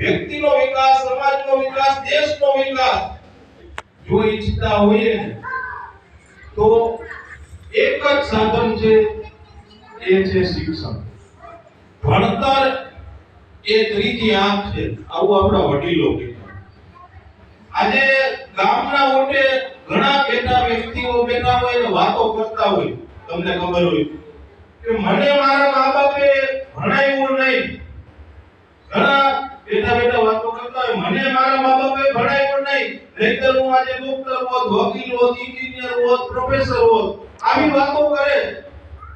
વ્યક્તિનો વિકાસ, સમાજનો વિકાસ, દેશનો વિકાસ જો ઈચ્છતા હોઈએ ને તો એક જ સાધન છે, એ છે શિક્ષણ. ભણતર એ ત્રીજી આંખ છે, આવું આપણા વડીલો કહેતા. આજે ગામના ઓટે ઘણા બેઠા વ્યક્તિઓ બેઠા હોય ને વાતો કરતા હોય, તમને ખબર હોય કે મને મારા મા બાપે ભણાવ્યું નહીં. ઘણા બેઠા બેઠા વાતો કરતા હોય, મને મારા મા બાપે ભણાવ્યું નહીં, નહીતર હું આજે ડોક્ટર હોત, વકીલ હોત, એન્જિનિયર હોત, પ્રોફેસર હોત. આવી વાતો કરે.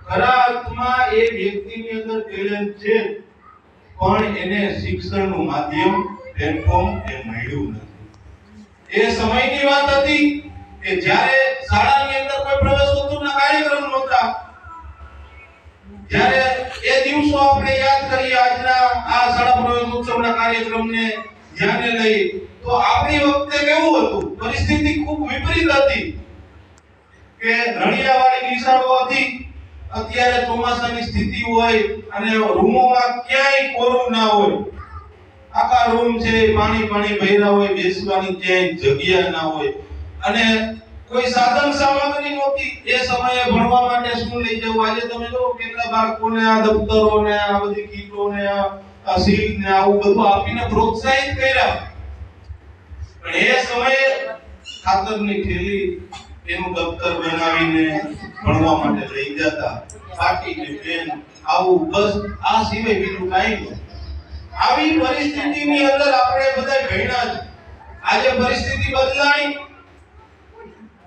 ખરા અર્થમાં એ વ્યક્તિની અંદર ટેલેન્ટ છે, પણ એને શિક્ષણનું માધ્યમ, પ્લેટફોર્મ એ મળ્યું નથી. એ સમયની વાત હતી કે જ્યારે શાળાની અંદર કોઈ પ્રવેશોત્સવના કાર્યક્રમ નહોતા. જ્યારે એ દિવસો આપણે યાદ કરીએ, આજના આ શાળા પ્રવેશોત્સવના કાર્યક્રમને ધ્યાને લઈ, તો આપણી વખતે કેવું હતું? પરિસ્થિતિ ખૂબ વિપરીત હતી કે રણિયાવાળી નિશાળો હતી. અત્યારે ચોમાસાની સ્થિતિ હોય અને રૂમોમાં ક્યાંય કોરું ના હોય, આખા રૂમ છે પાણી ભર્યા હોય, બેસવાની ક્યાંય જગ્યા ના હોય, અને કોઈ સાધન સામગ્રી નહોતી. એ સમયે ભણવા માટે શું લઈ જવું? આજે તમે જો કેટલા બાળકોને આ દફતરો ને આ બધી કીટો ને આ સીટ ને આવું બધું આપીને પ્રોત્સાહિત કર્યા. પણ એ સમયે ખાતરની થેલી, એનું દફતર બનાવીને ભણવા માટે લઈ જતા, પાટીને પેન, આવું બસ, આ સિવાય બીજું કાંઈ નહીં. આવી પરિસ્થિતિની અંદર આપણે બધા ભણ્યા છે. આજે પરિસ્થિતિ બદલાઈ,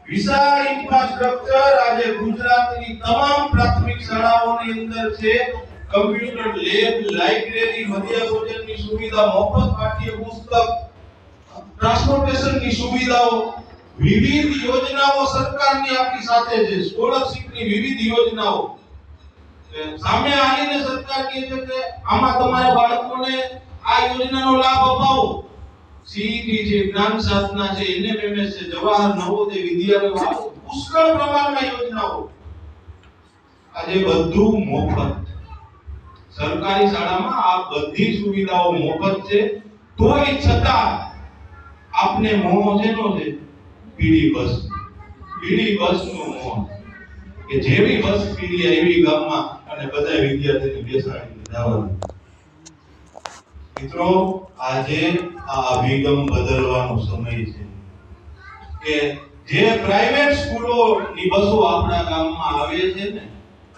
વિશાળ ઇન્ફ્રાસ્ટ્રક્ચર આજે ગુજરાતની તમામ પ્રાથમિક શાળાઓની અંદર છે. કમ્પ્યુટર લેબ, લાઇબ્રેરી, મધ્યાભોજનની સુવિધા, મફત પાઠ્યપુસ્તક, ટ્રાન્સપોર્ટેશનની સુવિધાઓ, વિવિધ યોજનાઓ સરકારની આપણી સાથે છે. સ્કોલરશિપની વિવિધ યોજનાઓ સામે આવીને સરકાર કહે છે કે આમાં તમારા બાળકોને આ યોજનાનો લાભ અપાવો. સીઈટી છે, જ્ઞાન સાધના છે, એનએમએમએસ છે, જવાહર નવોદય વિદ્યાલયો, પુષ્કળ પ્રમાણમાં યોજનાઓ. આજે બધું મફત. સરકારી શાળામાં આ બધી સુવિધાઓ મફત છે, તોય છતાં આપને મોહ છે નો છે પીળી બસનો મોહ, કે જેવી બસ પીળી આવી ગામમાં અને બધા વિદ્યાર્થીને બેસાડીને જવાનું. મિત્રો, આજે આ અભિગમ બદલવાનો સમય છે કે જે પ્રાઇવેટ સ્કૂલોની બસો આપણા ગામમાં આવે છે ને,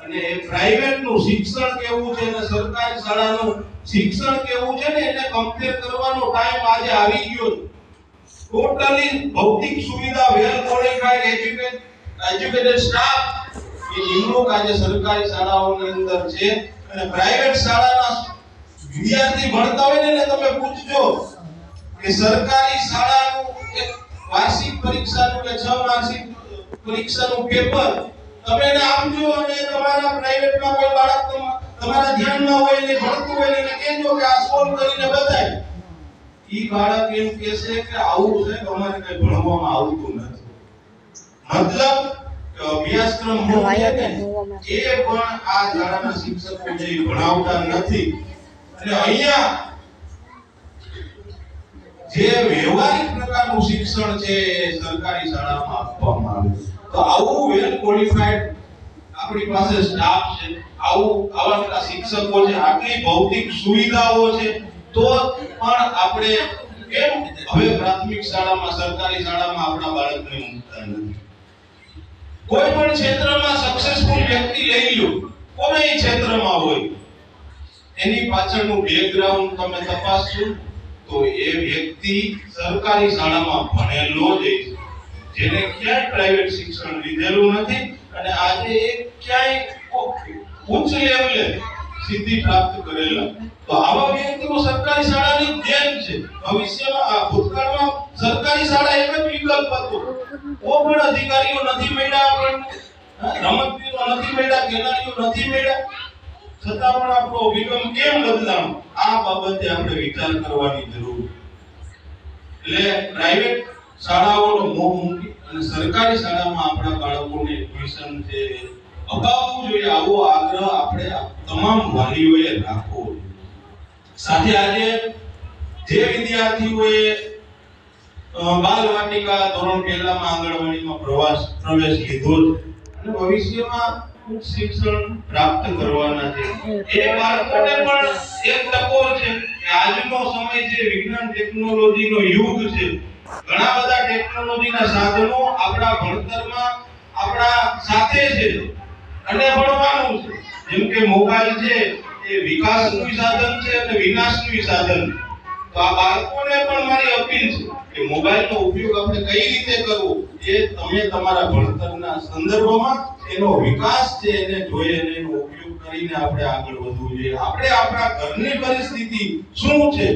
અને એ પ્રાઇવેટનું શિક્ષણ કેવું છે અને સરકારી શાળાનું શિક્ષણ કેવું છે ને, એને કમ્પેર કરવાનો ટાઈમ આજે આવી ગયો છે. ટોટલી ભૌતિક સુવિધા, વેલ ક્વોલિફાઈડ એજ્યુકેટેડ સ્ટાફ એ નિમણૂક આજે સરકારી શાળાઓની અંદર છે. અને પ્રાઇવેટ શાળાના વિદ્યાર્થી ભણતા હોય ને, તમે પૂછજો કે સરકારી શાળાનું એક વાર્ષિક પરીક્ષાનું કે 6 માસિક પરીક્ષાનું પેપર તમે એને આપજો, અને તમારા પ્રાઇવેટમાં કોઈ બાળક તમારા ધ્યાનમાં હોય ને ભણતું હોય ને કહેજો કે આ સોલ્વ કરીને બતાય. ઈ બાળક એમ કહેશે કે આવું છે કે અમારે કઈ ભણવામાં આવતું નથી. મતલબ કે અભ્યાસક્રમ હોય ને એ પણ આ શાળાના શિક્ષકો જે ભણાવતા નથી. અને અહીંયા જે વ્યવહારિક પ્રકારનું શિક્ષણ છે સરકારી શાળામાં આપવામાં આવે છે. તો આવું વેલ ક્વોલિફાઈડ આપણી પાસે સ્ટાફ છે, આવા શિક્ષકો છે, આટલી ભૌતિક સુવિધાઓ છે, તો પણ આપણે કેમ હવે પ્રાથમિક શાળામાં, સરકારી શાળામાં આપણા બાળકને મૂકતા નથી? કોઈ પણ ક્ષેત્રમાં સક્સેસફુલ વ્યક્તિ લઈ લો, કોઈ ક્ષેત્રમાં હોય, એની પાછળનું બેકગ્રાઉન્ડ તમે તપાસશો તો એ વ્યક્તિ સરકારી શાળામાં ભણેલો જ છે, જેને ક્યાંય પ્રાઇવેટ શિક્ષણ લીધેલું નથી અને આજે એ ક્યાંય ઉચ્ચ લેવલે સિદ્ધિ પ્રાપ્ત કરેલા. તો આવા વ્યક્તિઓ સરકારી શાળાની દેન છે. ભવિષ્યમાં ભૂતકાળમાં સરકારી શાળા એક જ વિકલ્પ હતો. કોઈ પણ અધિકારીઓ નથી મળ્યા, રમતવીરો નથી મળ્યા, ખેલાડીઓ નથી મળ્યા, છતાં પણ આપણો અભિગમ કેમ બદલામ, આ બાબતે આપણે વિચાર કરવાની જરૂર છે. એટલે પ્રાઇવેટ શાળાઓનો મોહ મૂકી અને સરકારી શાળામાં આપણા બાળકોને એડમિશન છે અપાવવું જોઈએ, આવો આગ્રહ આપણે તમામ વાલીઓએ રાખવો જોઈએ. સાથે આજે જે વિદ્યાર્થીઓએ બાલવાટિકા ધોરણ પહેલામાં આંગણવાડીમાં પ્રવેશ લીધો છે અને ભવિષ્યમાં ઉચ્ચ શિક્ષણ પ્રાપ્ત કરવાના છે, એ બાળકોને પણ એક તકો છે કે આજનો સમય જે વિજ્ઞાન ટેકનોલોજીનો યુગ છે, ઘણા બધા ટેકનોલોજીના સાધનો આપણા ભણતરમાં આપણા સાથે છે અને ભણવાનું છે. જેમ કે મોબાઈલ છે એ વિકાસનું સાધન છે અને વિનાશનું સાધન છે. તો આ બાળકોને પણ મારી અપીલ છે કે મોબાઈલનો ઉપયોગ આપણે કઈ રીતે કરવો એ તમે તમારા ભણતરના સંદર્ભમાં એનો વિકાસ છે એને જોઈએ અને એનો ઉપયોગ કરીને આપણે આગળ વધવું જોઈએ. આપણે આપણા ઘરની પરિસ્થિતિ શું છે,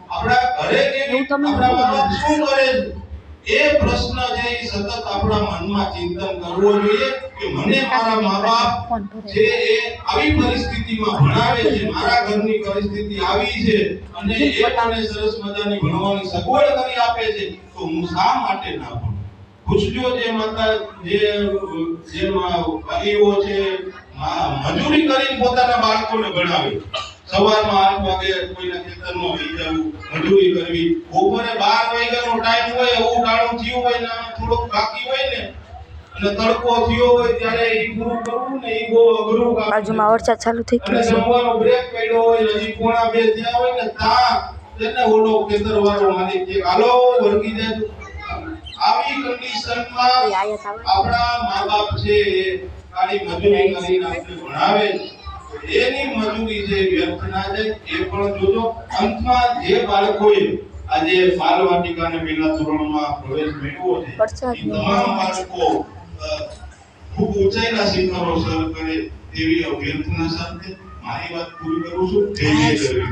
આપણા ઘરે કેવી, આપણા મા-બાપ શું કરે છે, એ પ્રશ્ન છે એ સતત આપણા મનમાં ચિંતન કરવો જોઈએ કે મને મારા મા-બાપ જે એ આવી પરિસ્થિતિમાં ભણાવે છે, મારા ઘરની પરિસ્થિતિ આવી છે અને એ મને સરસ મજાની ભણવાની સગવડ કરી આપે છે, તો હું શા માટે ના ભણું? પૂછજો જે માતા જે વાલીઓ છે મજૂરી કરીને પોતાના બાળકોને ભણાવે, સવારમાં 8 વાગે કોઈના ખેતરમાં વહી જવું, મજૂરી કરવી, બપોરે 12 વાગ્યાનો ટાઈમ હોય, એવું ટાણું થયું હોય ને થોડુંક બાકી હોય ને અને તડકો થયો હોય ત્યારે એ પૂરું કરવું ને એ બહુ અઘરું કામ. બાજુમાં વરસાદ ચાલુ થઈ ગયો છે, જમવાનો બ્રેક પડ્યો હોય, હજી 1:45 થયા હોય ને તા તેને ઓલો ખેતરવાળો માલિક કે હાલો વળગી જાય. આવી કન્ડિશનમાં આપણા મા-બાપ છે કાળી મજૂરી કરીને આપણે ભણાવે, એની મજૂરી છે વ્યર્થ ના જાય એ પણ જોજો. અંતમાં જે બાળકોએ આજે બાલવાટિકાને પહેલા ધોરણમાં પ્રવેશ મેળવ્યો છે એ તમામ બાળકો ખૂબ ઊંચાઈના શિખરો સર કરે તેવી અભ્યર્થના સાથે મારી વાત પૂરી કરું છું. જય ગરવી.